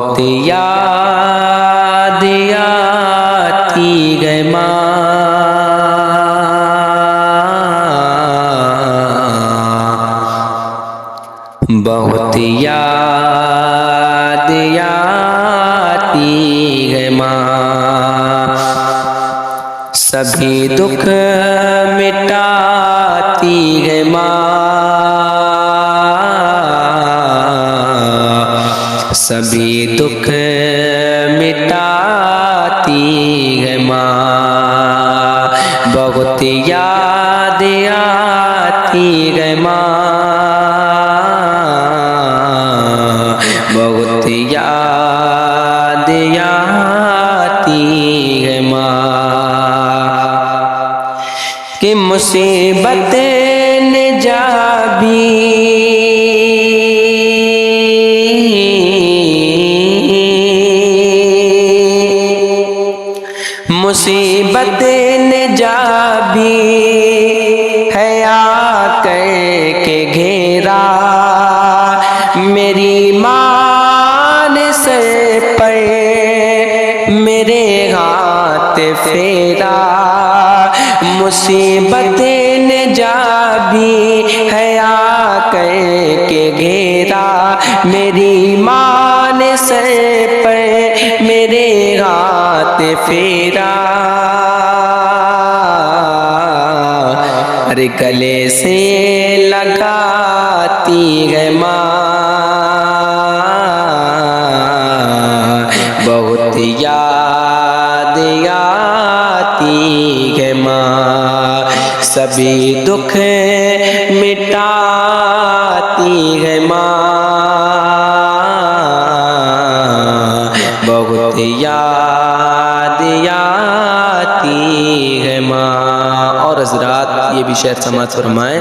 बहुत याद आती है माँ, बहुत याद आती है माँ, सभी दुख मिटाती है माँ, सभी दुख मिटाती है माँ, बहुत याद आती है माँ, बहुत याद आती है माँ, कि मुसीबतें न जाबी मुसीबतें न जाबी है आकर के घेरा, मेरी मान से पर मेरे हाथ फेरा, मुसीबतें न जाबी है आकर के घेरा, मेरी मान से पर मेरे हाथ फेरा, अरे गले से लगाती है माँ, बहुत याद आती है माँ, सभी दुख मिटाती है माँ, बहुत याद आती है माँ। और हज़रात ये भी शायद समाज फरमाए,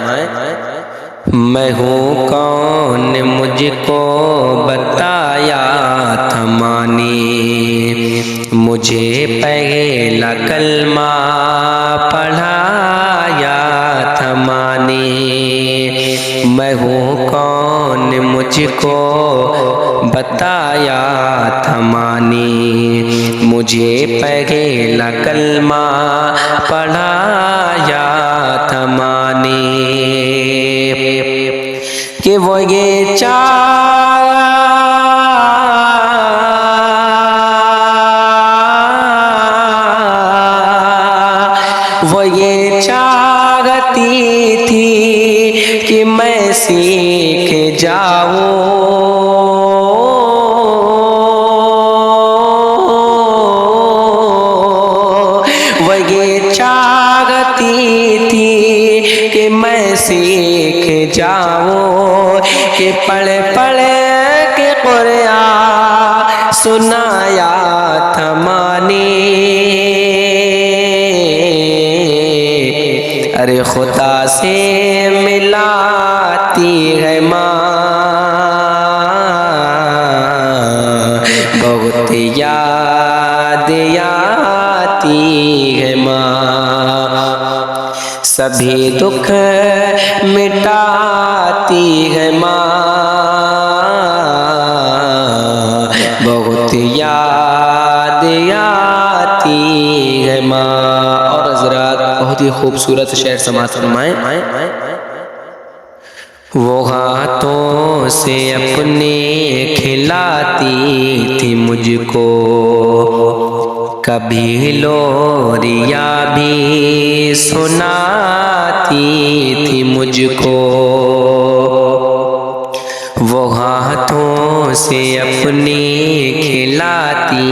मैं हूँ कौन मुझको बताया था माँ ने, मुझे पहला कलमा पढ़ाया था माँ ने, मैं हूँ कौन मुझको बताया था माँ ने, मुझे पहला कलमा पढ़ाया था माँ ने, कि वो ये चाहती थी कि मैं सीख जाऊं, वो ये चाहती थी कि मैं सीख जाऊं, कि पढ़ पढ़ के कुरान सुनाया था माँ ने, अरे खुदा से मिलाती है माँ, बहुत याद आती है माँ, सभी दुख मिटाती है माँ, बहुत याद आती है माँ। और हज़रात बहुत ही खूबसूरत शेर समाअत फरमाएं, वो हाथों से अपने खिलाती थी मुझको, कभी लोरिया भी सुनाती थी मुझको, वो हाथों से अपने खिलाती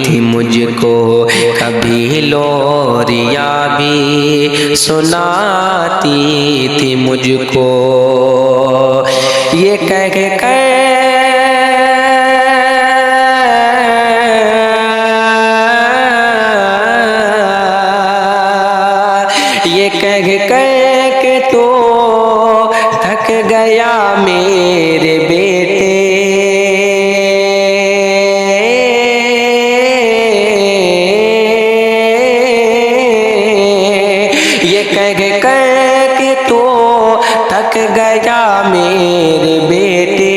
थी मुझको, कभी लोरिया भी सुनाती थी मुझको, ये कह के ये कह के तो थक गया मेरे बेटे, ये कह के तो थक गया मेरे बेटे,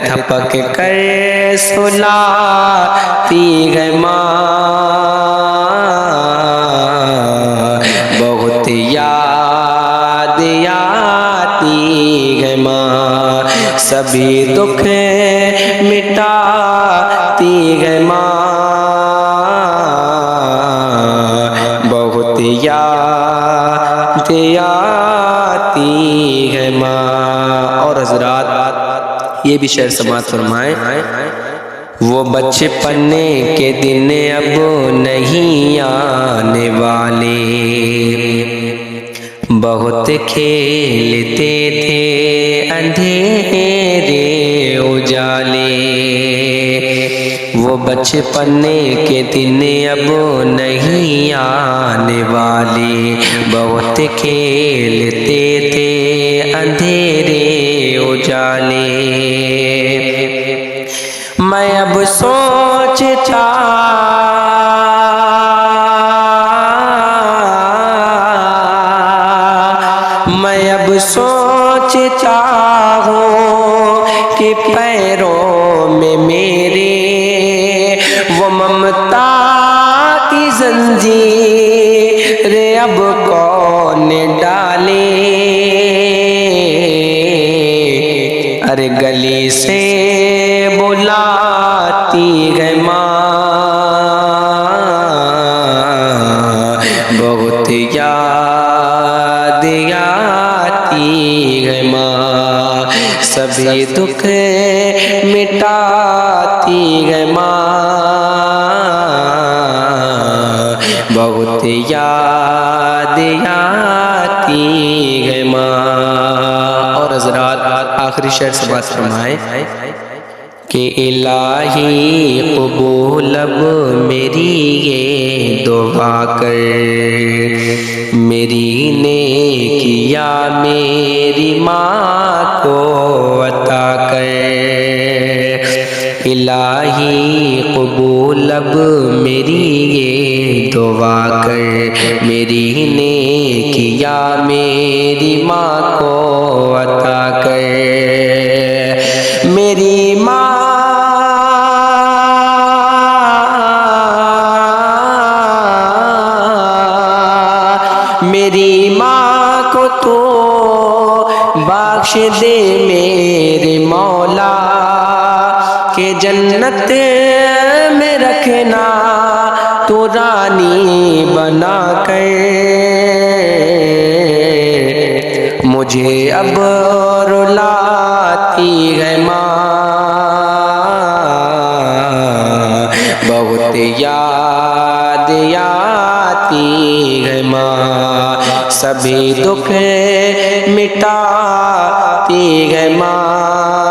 थपक कर सुलाती है माँ, बहुत याद आती है माँ, सभी दुख मिटाती है माँ, बहुत याद आती है माँ। और हजरात ये भी शेर समात फरमाए, वो बचपन के दिन अब नहीं आने वाले, बहुत खेलते थे अंधेरे उजाले, वो बचपन के दिन अब नहीं आने वाले, बहुत खेलते थे अंधेरे उजाले। मैं अब सोचता हूँ कि पैरों में मेरे वो ममता की जंजीर अब कौन डाले, अरे गली से बुलाती है माँ, बहुत याद आती है माँ, सभी दुख मिटाती है माँ, बहुत याद आती है माँ। और हज़रात आखिरी शेर से बात फरमाए कि इलाही कबूल अब मेरी ये दुआ कर, मेरी नेकिया मेरी माँ को अता कर, इलाही कबूल अब मेरी ये दुआ कर, मेरी नेकिया मेरी माँ को अता कर, मेरी माँ को तो बख्श दे मेरे मौला, के जन्नत में रखना तो रानी बना कर, मुझे अब रुलाती है माँ, बहुत याद आती है माँ, सभी दुख मिटाती है माँ,